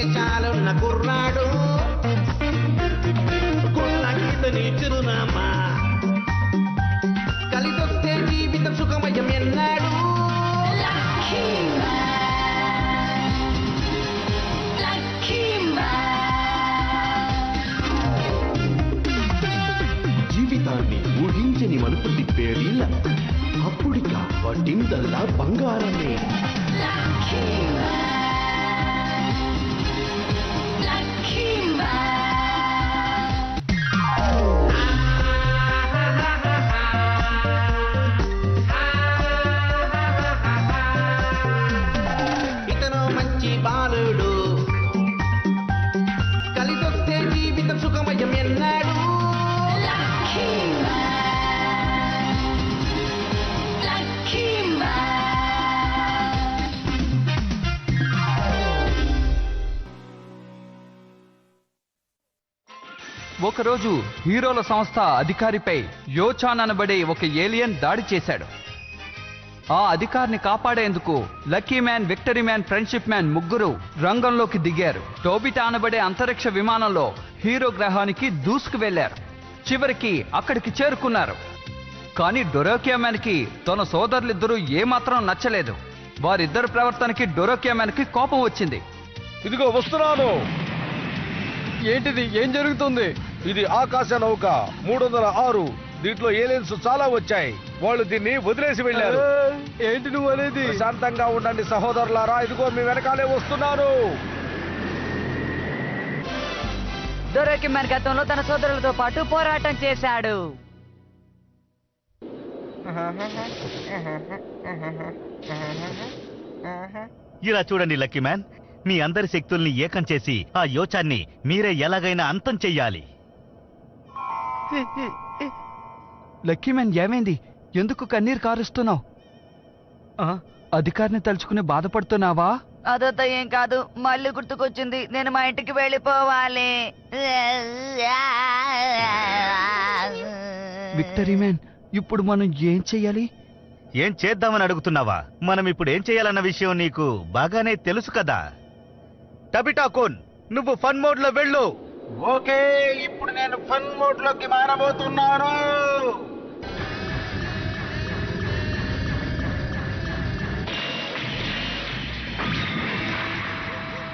మీసాలున్న కుర్రాడు గుళ్ళకితని చిరునామా కలిసొస్తే జీవితం సుఖమయం ఎన్నాడు జీవితాన్ని ఊహించని మలుపు తిప్పేది అప్పుడిక వడ్డిందల్లా బంగారమే ఇతను మంచి బాలుడు కలిసొస్తే జీవితం సుఖమయం ఎన్నాడు ఒకరోజు హీరోల సంస్థ అధికారిపై యోచాన్ అనబడే ఒక ఏలియన్ దాడి చేశాడు. ఆ అధికారిని కాపాడేందుకు lucky man, victory man, friendship man ముగ్గురు రంగంలోకి దిగారు. టోబిటా అనబడే అంతరిక్ష విమానంలో హీరో గ్రహానికి దూసుకు వెళ్లారు. చివరికి అక్కడికి చేరుకున్నారు. కానీ డొరోకియా మ్యాన్ కి తన సోదరులిద్దరూ ఏమాత్రం నచ్చలేదు. వారిద్దరు ప్రవర్తనకి డొరోకియా మ్యాన్ కి కోపం వచ్చింది. ఇదిగో వస్తున్నాను. ఏంటిది? ఏం జరుగుతుంది? ఇది ఆకాశ నౌక 306. దీంట్లో ఏలియన్స్ చాలా వచ్చాయి. వాళ్ళు దీన్ని వదిలేసి వెళ్ళారు. ఏంటి నువ్వు అనేది? శాంతంగా ఉండండి సహోదరులారా, ఇదిగో మీ వెనకాలే వస్తున్నాను. డొరోకి మ్యాన్ గతంలో తన సోదరులతో పాటు పోరాటం చేశాడు. ఇలా చూడండి లక్కీ మ్యాన్, మీ అందరి శక్తుల్ని ఏకం చేసి ఆ యోచాన్ని మీరే ఎలాగైనా అంతం చెయ్యాలి. లక్కీ మ్యాన్, ఏమైంది? ఎందుకు కన్నీరు కారుస్తున్నావు? అధికారిని తలుచుకుని బాధపడుతున్నావా? అదంతా ఏం కాదు, మళ్ళీ గుర్తుకొచ్చింది. నేను మా ఇంటికి వెళ్ళిపోవాలి. విక్టరీ మ్యాన్, ఇప్పుడు మనం ఏం చెయ్యాలి? ఏం చేద్దామని అడుగుతున్నావా? మనం ఇప్పుడు ఏం చేయాలన్న విషయం నీకు బాగానే తెలుసు కదా. టబిటా కోన్, నువ్వు ఫన్ మోడ్ లో వెళ్ళు. ఓకే, ఇప్పుడు నేను ఫన్ మోడ్ లోకి మారబోతున్నాను.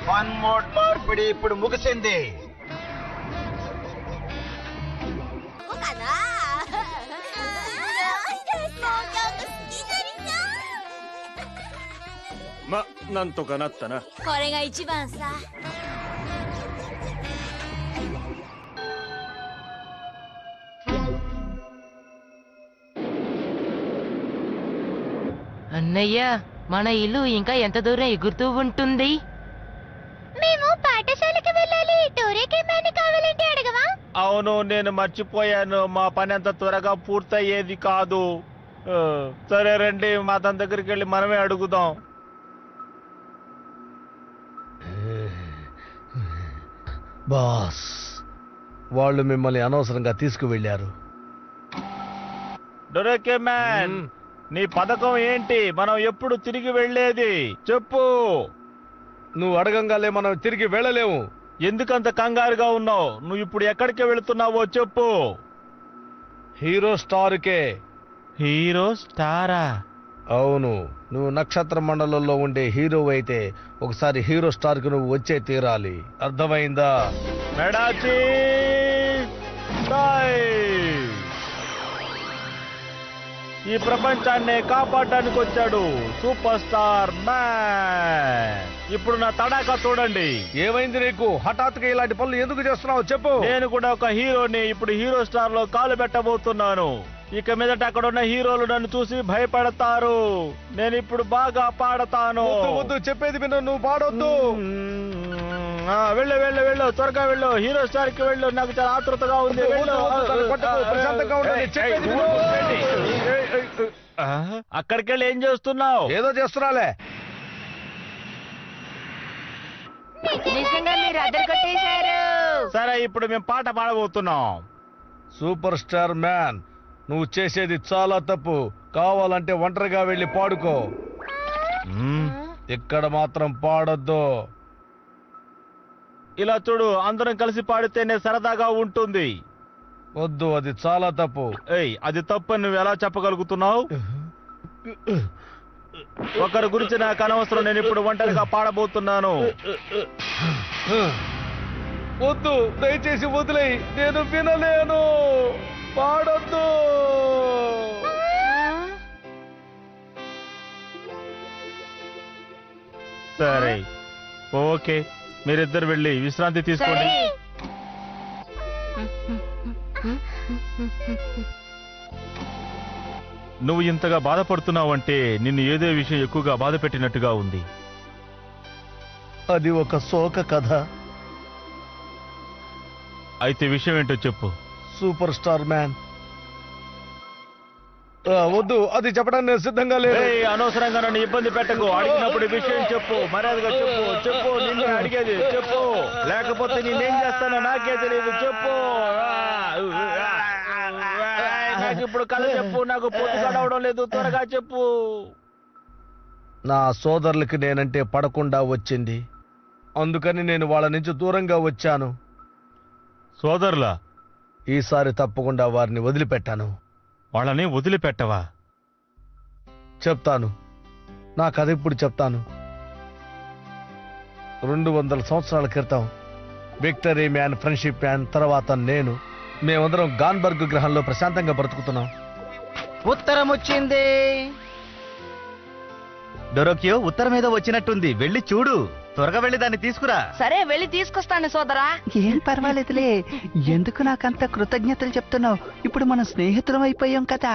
ఫన్ మోడ్ మార్పిడి ఇప్పుడు ముగిసింది.なんとかなったな。これが一番さ。అన్నయ్య, మన ఇల్లు ఇంకా ఎంత దూరం ఎగురుతూ ఉంటుంది? మేము పాఠశాలకు వెళ్ళాలి. డోరేకి మ్యాన్ కావాలంటే అడగవా? అవును, నేను మర్చిపోయాను. మా పని అంత త్వరగా పూర్తయ్యేది కాదు. సరే రండి, మా తన దగ్గరికి వెళ్ళి మనమే అడుగుదాం. బాస్, వాళ్ళు మిమ్మల్ని అనవసరంగా తీసుకువెళ్ళారు. డొరోకి మ్యాన్, నీ పథకం ఏంటి? మనం ఎప్పుడు తిరిగి వెళ్ళేది చెప్పు. నువ్వు అడగంగానే మనం తిరిగి వెళ్ళలేము. ఎందుకంత కంగారుగా ఉన్నావు? నువ్వు ఇప్పుడు ఎక్కడికి వెళుతున్నావో చెప్పు. హీరో స్టార్కే. హీరో స్టారా? అవును, నువ్వు నక్షత్ర మండలంలో ఉండే హీరో అయితే ఒకసారి హీరో స్టార్ కి నువ్వు వచ్చే తీరాలి. అర్థమైందా? మెడాచి ఈ ప్రపంచాన్ని కాపాడడానికి వచ్చాడు సూపర్ స్టార్ మ్యాన్. ఇప్పుడు నా తడాకా చూడండి. ఏమైంది నీకు? హఠాత్తుగా ఇలాంటి పనులు ఎందుకు చేస్తున్నావు చెప్పు. నేను కూడా ఒక హీరోని. ఇప్పుడు హీరో స్టార్ లో కాలు పెట్టబోతున్నాను. ఇక మీదట అక్కడ ఉన్న హీరోలు నన్ను చూసి భయపడతారు. నేను ఇప్పుడు బాగా పాడతాను. వద్దు, చెప్పేది విను, నువ్వు పాడొద్దు. వెళ్ళు వెళ్ళు వెళ్ళు, త్వరగా వెళ్ళు. హీరో స్టార్ కి వెళ్ళు, నాకు చాలా ఆతృతగా ఉంది. అక్కడికి వెళ్ళి ఏం చేస్తున్నావు? ఏదో చేస్తున్నాలే. నిజంగా మీరు అద్దరు కొట్టేశారు. సరే, ఇప్పుడు మేము పాట పాడబోతున్నాం. సూపర్ స్టార్ మ్యాన్, నువ్వు చేసేది చాలా తప్పు. కావాలంటే ఒంటరిగా వెళ్ళి పాడుకో. ఇక్కడ మాత్రం పాడొద్దు. ఇలా చూడు, అందరం కలిసి పాడితేనే సరదాగా ఉంటుంది. వద్దు, అది చాలా తప్పు. ఏయ్, అది తప్పని నువ్వు ఎలా చెప్పగలుగుతున్నావు? ఒకరి గురించి నాకు అనవసరం, నేను ఇప్పుడు ఒంటరిగా పాడబోతున్నాను. వద్దు, దయచేసి వదిలేయి, నేను వినలేను. పాడొద్దు. సరే, ఓకే, మీరిద్దరు వెళ్ళి విశ్రాంతి తీసుకోండి. నువ్వు ఇంతగా బాధపడుతున్నావంటే నిన్ను ఏదో విషయం ఎక్కువగా బాధ పెట్టినట్టుగా ఉంది. అది ఒక శోక కథ. అయితే విషయం ఏంటో చెప్పు. Super star man. వద్దు, అది చెప్పడానికి నేను సిద్ధంగా లేదు. ఏయ్, అనవసరంగా నన్ను ఇబ్బంది పెట్టకు. అడిగినప్పుడు విషయం చెప్పు, మర్యాదగా చెప్పు. చెప్పు, నిన్నే అడిగేది, చెప్పు. లేకపోతే నేనేం చేస్తానో నాకే తెలియదు. చెప్పు. నాకు ఇప్పుడు కథ చెప్పు, నాకు పొద్దు గడవడం లేదు. త్వరగా చెప్పు. నా సోదరులకి నేనంటే పడకుండా వచ్చింది, అందుకని నేను వాళ్ళ నుంచి దూరంగా వచ్చాను. సోదరులా? ఈసారి తప్పకుండా వారిని వదిలిపెట్టాను. వాళ్ళని వదిలిపెట్టవా? చెప్తాను, నా కథ ఇప్పుడు చెప్తాను. 200 సంవత్సరాల క్రితం విక్టరీ మ్యాన్, ఫ్రెండ్షిప్ మ్యాన్, తర్వాత నేను, మేమందరం గాన్బర్గ్ గ్రహంలో ప్రశాంతంగా బ్రతుకుతున్నాం. ఉత్తరం వచ్చింది. డొరోకియో ఉత్తరం మీద వచ్చినట్టుంది, వెళ్ళి చూడు. త్వరగా వెళ్ళి దాన్ని తీసుకురా. సరే, వెళ్ళి తీసుకొస్తాను సోదరా. ఏం పర్వాలేదులే, ఎందుకు నాకంత కృతజ్ఞతలు చెప్తున్నావు? ఇప్పుడు మనం స్నేహితులం అయిపోయాం కదా.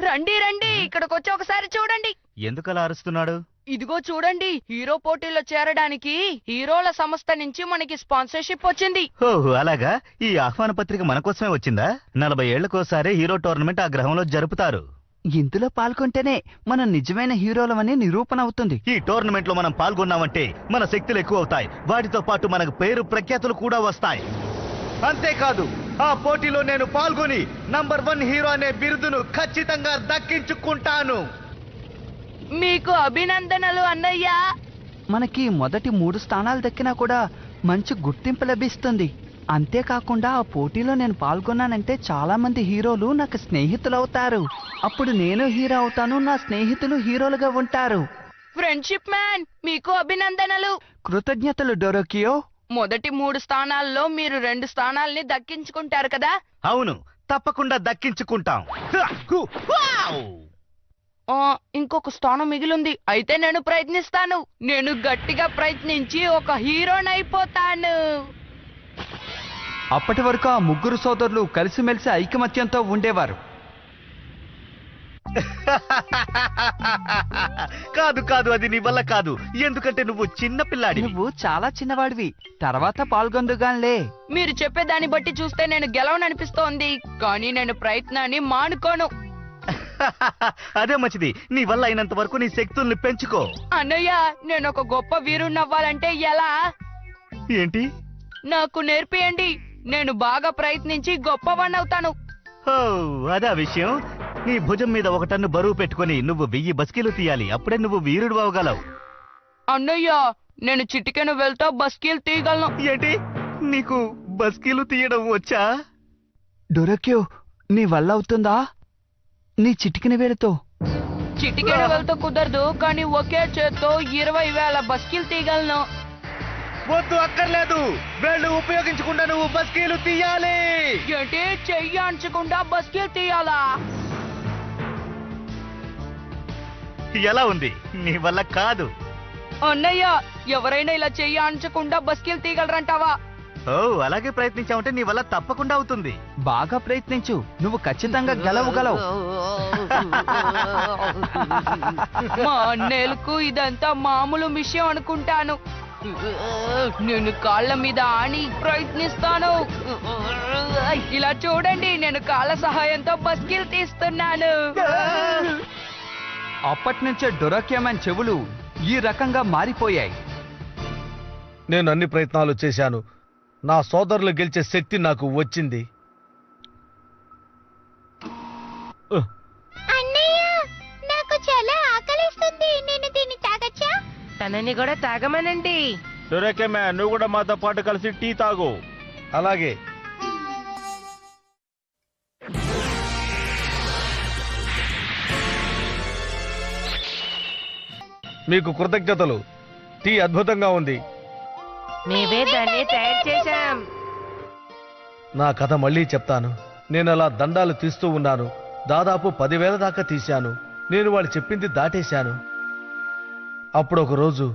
రండి రండి, ఇక్కడికి వచ్చి ఒకసారి చూడండి. ఎందుకలా అరుస్తున్నాడు? ఇదిగో చూడండి, హీరో పోటీలో చేరడానికి హీరోల సంస్థ నుంచి మనకి స్పాన్సర్షిప్ వచ్చింది. ఓహో, అలాగా? ఈ ఆహ్వాన పత్రిక మన కోసమే వచ్చిందా? 40 ఏళ్లకోసారి హీరో టోర్నమెంట్ ఆ గ్రహంలో జరుపుతారు. ఇందులో పాల్గొంటేనే మనం నిజమైన హీరోలమని నిరూపణ అవుతుంది. ఈ టోర్నమెంట్ లో మనం పాల్గొన్నామంటే మన శక్తులు ఎక్కువ అవుతాయి. వాటితో పాటు మనకు పేరు ప్రఖ్యాతులు కూడా వస్తాయి. అంతేకాదు, ఆ పోటీలో నేను పాల్గొని నంబర్ 1 హీరో అనే బిరుదును ఖచ్చితంగా దక్కించుకుంటాను. మీకు అభినందనలు అన్నయ్య. మనకి మొదటి 3 స్థానాలు దక్కినా కూడా మంచి గుర్తింపు లభిస్తుంది. అంతేకాకుండా ఆ పోటీలో నేను పాల్గొన్నానంటే చాలా మంది హీరోలు నాకు స్నేహితులు అవుతారు. అప్పుడు నేను హీరో అవుతాను, నా స్నేహితులు హీరోలుగా ఉంటారు. ఫ్రెండ్షిప్ మ్యాన్, మీకు అభినందనలు. కృతజ్ఞతలు డొరోకియో. మొదటి 3 స్థానాల్లో మీరు 2 స్థానాల్ని దక్కించుకుంటారు కదా? అవును, తప్పకుండా దక్కించుకుంటాం. ఇంకొక స్థానం మిగిలింది. అయితే నేను ప్రయత్నిస్తాను. నేను గట్టిగా ప్రయత్నించి ఒక హీరోనైపోతాను. అప్పటి వరకు ఆ 3 సోదరులు కలిసిమెలిసి ఐకమత్యంతో ఉండేవారు. కాదు కాదు, అది నీ వల్ల కాదు. ఎందుకంటే నువ్వు చిన్న పిల్లాడి. నువ్వు చాలా చిన్నవాడివి. తర్వాత పాల్గొందుగాన్లే. మీరు చెప్పేదాన్ని బట్టి చూస్తే నేను గెలవననిపిస్తోంది, కానీ నేను ప్రయత్నాన్ని మానుకోను. అదే మంచిది. నీ వల్ల అయినంత వరకు నీ శక్తుల్ని పెంచుకో. అన్నయ్య, నేను ఒక గొప్ప వీరుణ్ణవ్వాలంటే ఎలా? ఏంటి? నాకు నేర్పియండి. నేను బాగా ప్రయత్నించి గొప్పవాణ్ణవుతాను. ఓ, అదా విషయం. నీ భుజం మీద 1 టన్ను బరువు పెట్టుకుని నువ్వు 1000 బస్కీలు తీయాలి. అప్పుడే నువ్వు వీరుడు అవగలవు. అన్నయ్య, నేను చిటికెను వెళ్తా బస్కీలు తీయగలను. ఏంటి, నీకు బస్కీలు తీయడం వచ్చా? డొరోకియో, నీ వల్ల అవుతుందా? నీ చిటికిన వేలుతో. చిటికెను వెళ్తా కుదరదు, కానీ ఒకే చేత్తో 20,000 బస్కీలు తీయగలను. వద్దు, అక్కర్లేదు. వేళ్ళు ఉపయోగించకుండా నువ్వు బస్కీలు తీయాలి. ఏంటి, చెయ్యి అంచకుండా బస్కీలు తీయాలా? ఎలా ఉంది? నీ వల్ల కాదు. అన్నయ్య, ఎవరైనా ఇలా చెయ్యి అంచకుండా బస్కీలు తీయగలరంటావా? ఓ, అలాగే ప్రయత్నించావంటే నీ వల్ల తప్పకుండా అవుతుంది. బాగా ప్రయత్నించు, నువ్వు ఖచ్చితంగా గెలవగలవు. మా అన్నయ్యలకు ఇదంతా మామూలు విషయం అనుకుంటాను. నేను కాళ్ళ మీద ఆని ప్రయత్నిస్తాను. ఇలా చూడండి, నేను కాళ్ళ సహాయంతో బస్కీలు తీస్తున్నాను. అప్పటి నుంచే డొరోకియో మ్యాన్ చెవులు ఈ రకంగా మారిపోయాయి. నేను అన్ని ప్రయత్నాలు చేశాను. నా సోదరులు గెలిచే శక్తి నాకు వచ్చింది. అన్నయ్య, నాకు చాలా ఆకలిస్తుంది, నేను తనని కూడా తాగమనండి. డొరేకే మ్యాన్, నువ్వు కూడా మాతో పాటు కలిసి టీ తాగు. అలాగే. మీకు కృతజ్ఞతలు. టీ అద్భుతంగా ఉంది. మేమే దాన్ని తయారు చేశాం. నా కథ మళ్ళీ చెప్తాను. నేను అలా దండాలు తీస్తూ ఉన్నాను. దాదాపు 10,000 దాకా తీశాను. నేను వాళ్ళు చెప్పింది దాటేశాను. అప్పుడు ఒక రోజు,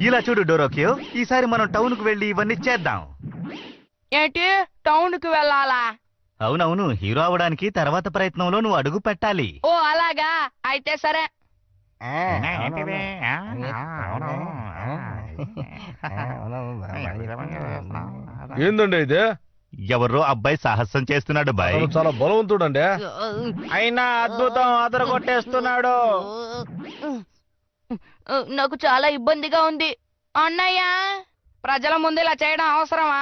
ఇలా చూడు డోరోకియో, ఈసారి మనం టౌన్కు వెళ్ళి ఇవన్నీ చేద్దాం. ఏంటి, టౌన్ కు వెళ్ళాలా? అవునవును, హీరో అవడానికి తర్వాత ప్రయత్నంలో నువ్వు అడుగు పెట్టాలి. ఓ అలాగా, అయితే సరే. ఏందండి ఇదే? ఎవరో అబ్బాయి సాహసం చేస్తున్నాడు బాయ్. అతను చాలా బలవంతుడండి. అయినా అద్భుతం అదరగొట్టేస్తున్నాడు. నాకు చాలా ఇబ్బందిగా ఉంది. అన్నయ్య, ప్రజల ముందు ఇలా చేయడం అవసరమా?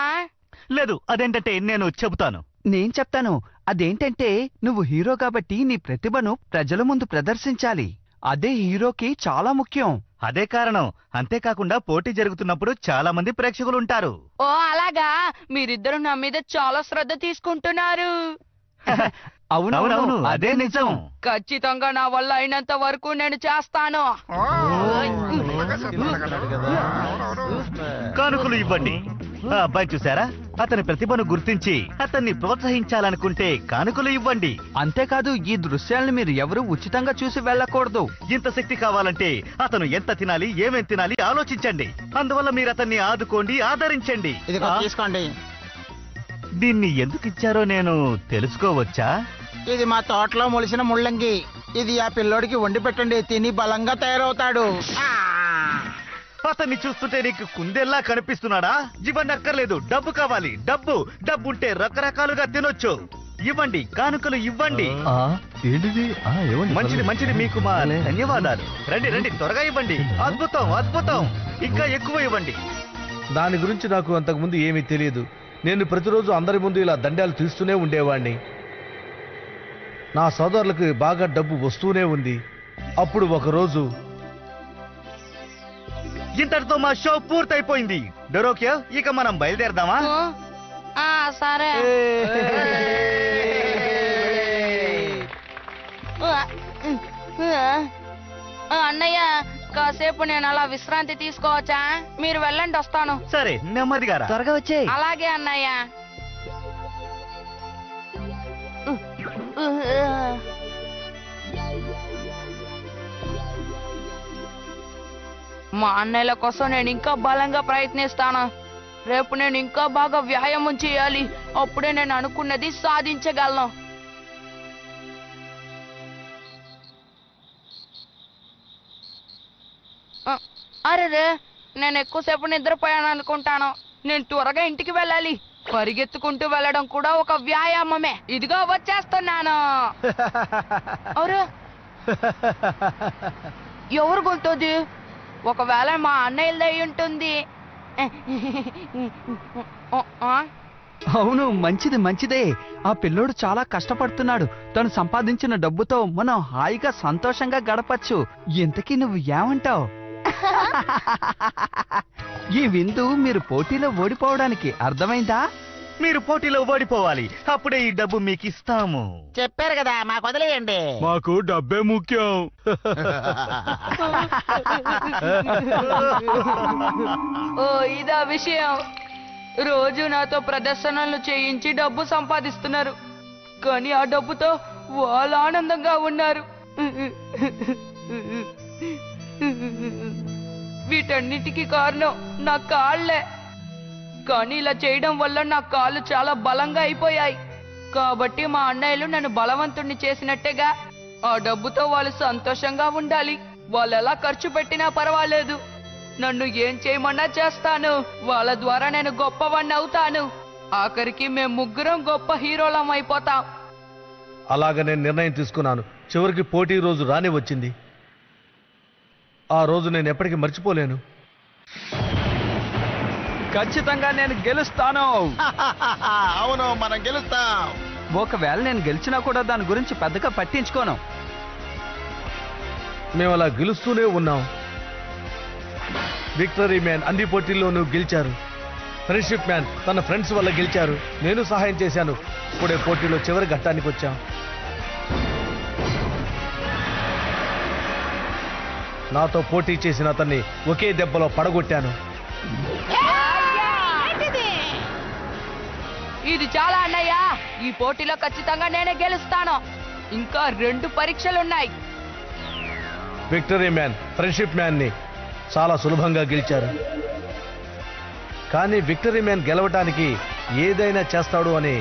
లేదు, అదేంటంటే నేను చెబుతాను. నేను చెప్తాను. అదేంటంటే నువ్వు హీరో కాబట్టి నీ ప్రతిభను ప్రజల ముందు ప్రదర్శించాలి. అదే హీరోకి చాలా ముఖ్యం. అదే కారణం. అంతేకాకుండా పోటీ జరుగుతున్నప్పుడు చాలా మంది ప్రేక్షకులు ఉంటారు. ఓ అలాగా, మీరిద్దరు నా మీద చాలా శ్రద్ధ తీసుకుంటున్నారు. అవునవును, అదే నిజం. ఖచ్చితంగా నా వల్ల అయినంత వరకు నేను చేస్తాను. కానుకలు ఇవ్వండి. ఆ అబ్బాయి చూసారా? అతని ప్రతిభను గుర్తించి అతన్ని ప్రోత్సహించాలనుకుంటే కానుకలు ఇవ్వండి. అంతేకాదు, ఈ దృశ్యాలను మీరు ఎవరూ ఉచితంగా చూసి వెళ్ళకూడదు. ఇంత శక్తి కావాలంటే అతను ఎంత తినాలి, ఏమేం తినాలి ఆలోచించండి. అందువల్ల మీరు అతన్ని ఆదుకోండి, ఆదరించండి. తీసుకోండి. దీన్ని ఎందుకు ఇచ్చారో నేను తెలుసుకోవచ్చా? ఇది మా తోటలో మొలిసిన ముళ్ళంగి. ఇది ఆ పిల్లోడికి వండి పెట్టండి, తిని బలంగా తయారవుతాడు. అతన్ని చూస్తుంటే నీకు కుందేల్లా కనిపిస్తున్నాడా? ఇవ్వండి, అక్కర్లేదు. డబ్బు కావాలి. డబ్బు ఉంటే రకరకాలుగా తినొచ్చు. ఇవ్వండి, కానుకలు ఇవ్వండి. మంచిది మంచిది, మీకు మా ధన్యవాదాలు. రండి రండి, త్వరగా ఇవ్వండి. అద్భుతం అద్భుతం, ఇంకా ఎక్కువ ఇవ్వండి. దాని గురించి నాకు అంతకుముందు ఏమీ తెలియదు. నేను ప్రతిరోజు అందరి ముందు ఇలా దండాలు తీస్తూనే ఉండేవాణ్ణి. నా సోదరులకు బాగా డబ్బు వస్తూనే ఉంది. అప్పుడు ఒకరోజు, ఇంతటితో మా షో పూర్తయిపోయింది. డొరోకియో, ఇక మనం బయలుదేరదామా? సరే. అన్నయ్య, కాసేపు నేను అలా విశ్రాంతి తీసుకోవచ్చా? మీరు వెళ్ళండి, వస్తాను. సరే, నెమ్మదిగా రా. త్వరగా వచ్చే. అలాగే అన్నయ్య. మా అన్నయ్యల కోసం నేను ఇంకా బలంగా ప్రయత్నిస్తాను. రేపు నేను ఇంకా బాగా వ్యాయామం చేయాలి. అప్పుడే నేను అనుకున్నది సాధించగలను. అరే, నేను ఎక్కువసేపు నిద్రపోయాను అనుకుంటాను. నేను త్వరగా ఇంటికి వెళ్ళాలి. పరిగెత్తుకుంటూ వెళ్ళడం కూడా ఒక వ్యాయామమే. ఇదిగో వచ్చేస్తున్నాను. అరే, ఎవరు గొంతుంది? ఒకవేళ మా అన్నయ్యలదే ఉంటుంది. అవును, మంచిది మంచిదే. ఆ పిల్లోడు చాలా కష్టపడుతున్నాడు. తను సంపాదించిన డబ్బుతో మనం హాయిగా సంతోషంగా గడపచ్చు. ఇంతకీ నువ్వు ఏమంటావు? ఈ విందు మీరు పోటీలో ఓడిపోవడానికి, అర్థమైందా? మీరు పోటీలో ఓడిపోవాలి. అప్పుడే ఈ డబ్బు మీకు ఇస్తాము. చెప్పారు కదా, మాకు వదిలేయండి. మాకు డబ్బే ముఖ్యం. ఓ ఇదా విషయం. రోజు నాతో ప్రదర్శనలు చేయించి డబ్బు సంపాదిస్తున్నారు. కానీ ఆ డబ్బుతో వాళ్ళు ఆనందంగా ఉన్నారు. వీటన్నిటికీ కారణం నా కాళ్ళే. కానీ ఇలా చేయడం వల్ల నా కాళ్ళు చాలా బలంగా అయిపోయాయి. కాబట్టి మా అన్నయ్యలు నన్ను బలవంతుణ్ణి చేసినట్టేగా. ఆ డబ్బుతో వాళ్ళు సంతోషంగా ఉండాలి. వాళ్ళు ఎలా ఖర్చు పెట్టినా పర్వాలేదు. నన్ను ఏం చేయమన్నా చేస్తాను. వాళ్ళ ద్వారా నేను గొప్పవాణ్ణి అవుతాను. ఆఖరికి మేము ముగ్గురం గొప్ప హీరోలం అయిపోతాం. అలాగ నేను నిర్ణయం తీసుకున్నాను. చివరికి పోటీ రోజు రానే వచ్చింది. ఆ రోజు నేను ఎప్పటికీ మర్చిపోలేను. ఖచ్చితంగా నేను గెలుస్తాను. అవును, మనం గెలుస్తాం. ఒకవేళ నేను గెలిచినా కూడా దాని గురించి పెద్దగా పట్టించుకోను. మేము అలా గెలుస్తూనే ఉన్నాం. విక్టరీ మ్యాన్ అన్ని పోటీల్లోనూ గెలిచారు. ఫ్రెండ్షిప్ మ్యాన్ తన ఫ్రెండ్స్ వల్ల గెలిచారు. నేను సహాయం చేశాను. ఇప్పుడే పోటీలో చివరి ఘట్టానికి వచ్చాం. నాతో పోటీ చేసిన అతన్ని ఒకే దెబ్బలో పడగొట్టాను. ఇది చాలా అన్నయ్య. ఈ పోటీలో ఖచ్చితంగా నేనే గెలుస్తాను. ఇంకా 2 పరీక్షలున్నాయి. విక్టరీ మ్యాన్ ఫ్రెండ్షిప్ మ్యాన్ ని చాలా సులభంగా గెలిచారు. కానీ విక్టరీ మ్యాన్ గెలవటానికి ఏదైనా చేస్తాడు అని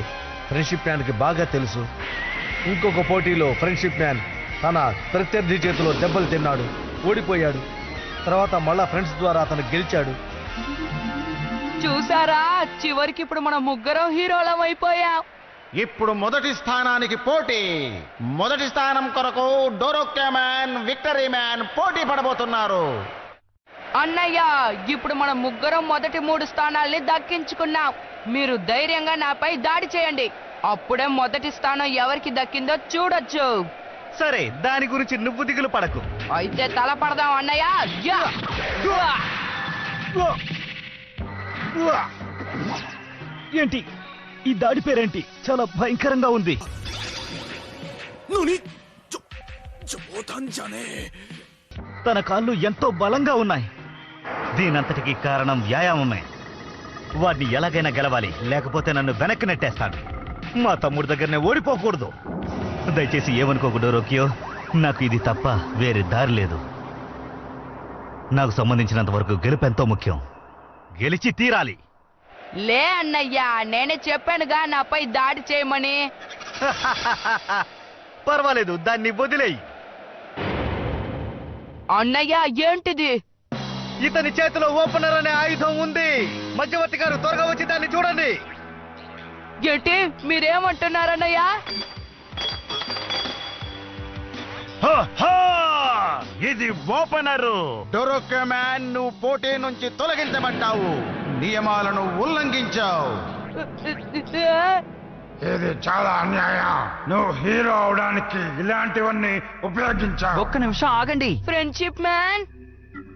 ఫ్రెండ్షిప్ మ్యాన్ కి బాగా తెలుసు. ఇంకొక పోటీలో ఫ్రెండ్షిప్ మ్యాన్ తన ప్రత్యర్థి చేతిలో దెబ్బలు తిన్నాడు, ఓడిపోయాడు. తర్వాత మళ్ళా ఫ్రెండ్స్ ద్వారా అతను గెలిచాడు. చూసారా, చివరికి ఇప్పుడు మనం ముగ్గురం హీరోలం అయిపోయాం. ఇప్పుడు మొదటి స్థానానికి పోటీ. మొదటి స్థానం కొరకు డోరోకే మ్యాన్, విక్టరీ మ్యాన్ పోటీ పడబోతున్నారు. అన్నయ్య, ఇప్పుడు మనం ముగ్గురం మొదటి 3 స్థానాల్ని దక్కించుకున్నాం. మీరు ధైర్యంగా నాపై దాడి చేయండి. అప్పుడే మొదటి స్థానం ఎవరికి దక్కిందో చూడొచ్చు. సరే, దాని గురించి నువ్వు దిగులు పడకు. అయితే తల పడదాం అన్నయ్య. యా! ఏంటి ఈ దాడి పేరేంటి? చాలా భయంకరంగా ఉంది. తన కాళ్ళు ఎంతో బలంగా ఉన్నాయి. దీనంతటికి కారణం వ్యాయామమే. వాడిని ఎలాగైనా గెలవాలి, లేకపోతే నన్ను వెనక్కి నెట్టేస్తాడు. మా తమ్ముడి దగ్గరనే ఓడిపోకూడదు. దయచేసి ఏమనుకోకు డోరోకియో, నాకు ఇది తప్ప వేరే దారి లేదు. నాకు సంబంధించినంత వరకు గెలుపు ఎంతో ముఖ్యం. గెలిచి తీరాలి. లే అన్నయ్య, నేనే చెప్పానుగా నాపై దాడి చేయమని. పర్వాలేదు, దాన్ని వదిలేయి. అన్నయ్య, ఏంటిది? ఇతని చేతిలో ఓపెనర్ అనే ఆయుధం ఉంది. మధ్యవర్తి గారు, త్వరగా వచ్చి దాన్ని చూడండి. ఏంటి మీరేమంటున్నారన్నయ్య? ఇది ఓపెనరు. డోరోకే మ్యాన్, నువ్వు పోటీ నుంచి తొలగించబడ్డావు. నియమాలను ఉల్లంఘించావు. ఇది చాలా అన్యాయం. నువ్వు హీరో అవడానికి ఇలాంటివన్నీ ఉపయోగించావు. ఒక్క నిమిషం ఆగండి. ఫ్రెండ్షిప్ మ్యాన్,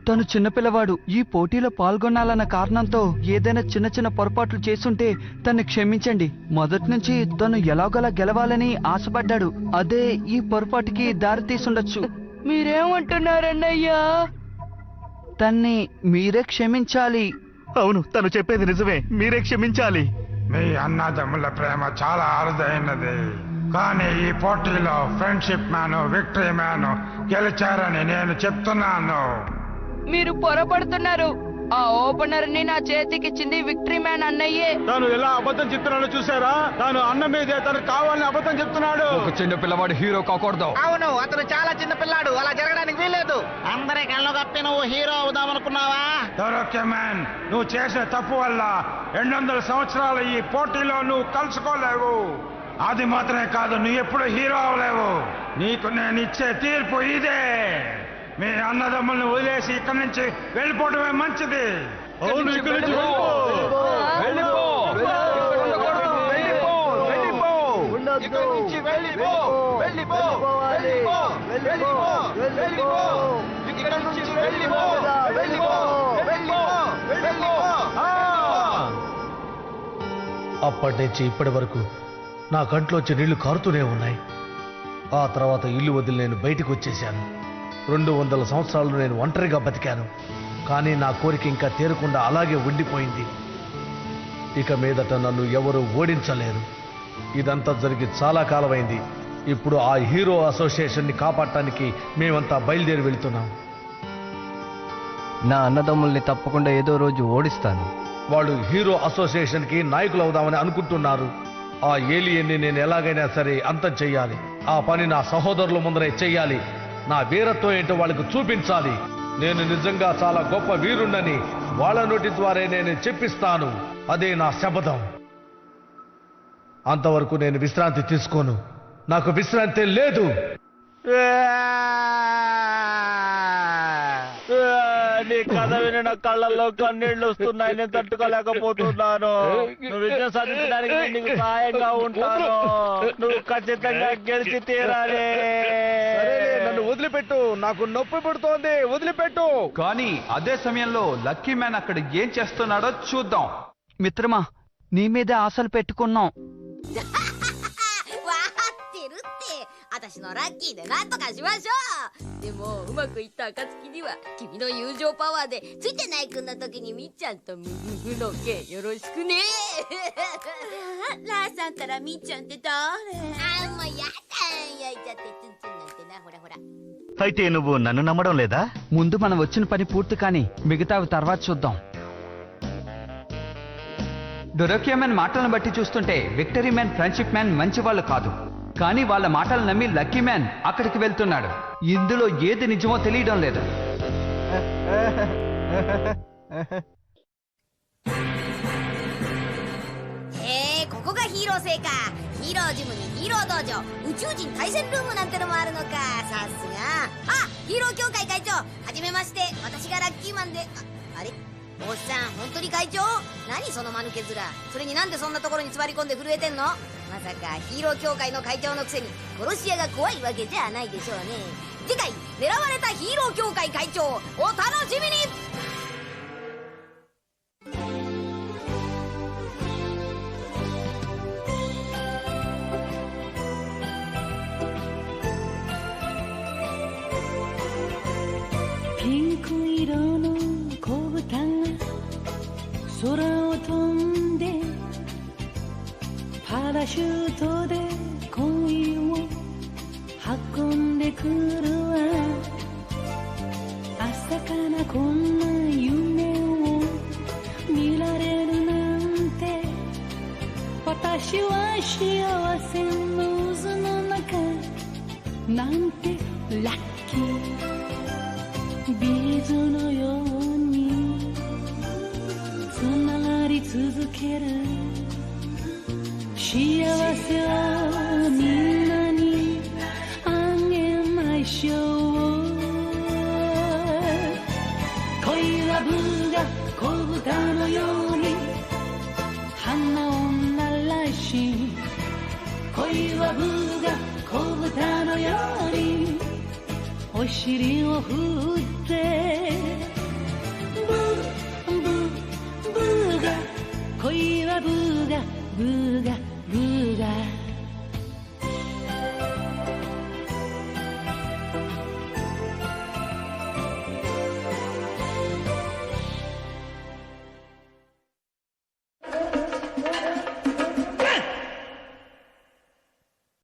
తను చిన్నపిల్లవాడు. ఈ పోటీలో పాల్గొనాలన్న కారణంతో ఏదైనా చిన్న చిన్న పొరపాట్లు చేసుంటే తన్ని క్షమించండి. మొదటి నుంచి తను ఎలాగోలా గెలవాలని ఆశపడ్డాడు. అదే ఈ పొరపాటుకి దారి తీసుండొచ్చు. మీరేమంటున్నారన్నయ్యా? తన్ని మీరే క్షమించాలి. అవును, తను చెప్పేది నిజమే. మీరే క్షమించాలి. మీ అన్నదమ్ముల ప్రేమ చాలా అరుదైనది. కానీ ఈ పోటీలో ఫ్రెండ్షిప్ మ్యాన్, విక్టరీ మ్యాన్ గెలిచారని నేను చెప్తున్నాను. మీరు పొరపడుతున్నారు. ఆ ఓపెనర్ ని నా చేతికిచ్చింది విక్టరీ మ్యాన్ అన్నయ్యే. తాను ఎలా అబద్ధం చెప్తున్నాడో చూసారా? తాను అన్న మీదే తనకు కావాలని అబద్ధం చెప్తున్నాడు. ఒక చిన్న పిల్లవాడు హీరో కాకూడదు. అవును, అతను చాలా చిన్న పిల్లాడు. అలా జరగడానికి వీల్లేదు. అందరి కళ్ళు కప్పి నువ్వు హీరో అవుదామనుకున్నావా? డోరోకే మ్యాన్, నువ్వు చేసిన తప్పు వల్ల 200 సంవత్సరాలు ఈ పోటీలో నువ్వు కలుసుకోలేవు. అది మాత్రమే కాదు, నువ్వు ఎప్పుడు హీరో అవలేవు. నీకు నేను ఇచ్చే తీర్పు ఇదే. మీ అన్నదమ్ముల్ని వదిలేసి ఇక్కడి నుంచి వెళ్ళిపోవడమే మంచిది. అవును, ఇక్కడి నుంచి వెళ్ళిపో. వెళ్ళిపో. ఇక్కడ ఉండకూడదు. వెళ్ళిపో. వెళ్ళిపో. ఇక్కడి నుంచి వెళ్ళిపో. వెళ్ళిపో. వెళ్ళిపో. వెళ్ళిపో. వెళ్ళిపో. ఇక్కడి నుంచి వెళ్ళిపో. వెళ్ళిపో. వెళ్ళిపో. వెళ్ళిపో. అప్పటి నుంచి ఇప్పటి వరకు నా కంట్లోంచి నీళ్లు కారుతూనే ఉన్నాయి. ఆ తర్వాత ఇల్లు వదిలి నేను బయటికి వచ్చేశాను. 200 సంవత్సరాలు నేను ఒంటరిగా బతికాను. కానీ నా కోరిక ఇంకా తీరకుండా అలాగే ఉండిపోయింది. ఇక మీదట నన్ను ఎవరూ ఓడించలేరు. ఇదంతా జరిగి చాలా కాలమైంది. ఇప్పుడు ఆ హీరో అసోసియేషన్ని కాపాడటానికి మేమంతా బయలుదేరి వెళ్తున్నాం. నా అన్నదమ్ముల్ని తప్పకుండా ఏదో రోజు ఓడిస్తాను. వాళ్ళు హీరో అసోసియేషన్కి నాయకులు అవుదామని అనుకుంటున్నారు. ఆ ఏలియన్ని నేను ఎలాగైనా సరే అంతం చెయ్యాలి. ఆ పని నా సహోదరుల ముందరే చెయ్యాలి. నా వీరత్వం ఏంటో వాళ్ళకు చూపించాలి. నేను నిజంగా చాలా గొప్ప వీరుణ్ణని వాళ్ళ నోటి ద్వారా నేను చెప్పిస్తాను. అదే నా శపథం. అంతవరకు నేను విశ్రాంతి తీసుకోను. నాకు విశ్రాంతి లేదు. నీ కథ విని నా కళ్ళల్లో కన్నీళ్లు వస్తున్నాయి. నేను తట్టుకోలేకపోతున్నాను. నువ్వు విజయం సాధించడానికి నేను నీకు సహాయంగా ఉంటాను. నువ్వు ఖచ్చితంగా గెలిచి తీరాలి. నన్ను వదిలే వదిలిపెట్టు, నాకు నొప్పి పుడుతోంది, వదిలిపెట్టు. కానీ అదే సమయంలో లక్కీ మ్యాన్ అక్కడ ఏం చేస్తున్నాడో చూద్దాం. మిత్రమా, నీ మీదే ఆశలు పెట్టుకున్నాం. わかってるって私のラッキーでなんとかしましょう。でもうまくいった暁には君の友情パワーでついてないくんの時にみっちゃんとムフフの件よろしくね。ラーさんったらみっちゃんって誰？あもうやだ焼いちゃってツンツンなんてなほらほら。 అయితే నువ్వు నన్ను నమ్మడం లేదా? ముందు మనం వచ్చిన పని పూర్తి కానీ మిగతావి తర్వాత చూద్దాం. డొరోకియా మ్యాన్ మాటలను బట్టి చూస్తుంటే విక్టరీ మ్యాన్, ఫ్రెండ్షిప్ మ్యాన్ మంచి వాళ్ళు కాదు. కానీ వాళ్ళ మాటలు నమ్మి లక్కీ మ్యాన్ అక్కడికి వెళ్తున్నాడు. ఇందులో ఏది నిజమో తెలియడం లేదు.ここがヒーロー星か。ヒーロージムにヒーロー道場、宇宙人対戦ルームなんてのもあるのか。さすが。あ、ヒーロー協会会長、はじめまして。私がラッキーマンで。あれおっさん、本当に会長？何その間抜け面。それになんでそんなところに座り込んで震えてんの？まさかヒーロー協会の会長のくせに殺し屋が怖いわけじゃないでしょうね。次回、狙われたヒーロー協会会長、お楽しみに。ピンク色の子豚が空を飛んでパラシュートで恋を運んでくるわ。朝からこんな夢を見られるなんて、私は幸せの渦の中なんてラッキー。ビーズのようにつながり続ける幸せをみんなにあげましょう。恋はブが小豚のように花を鳴らし、恋はブが小豚のようにお尻を振って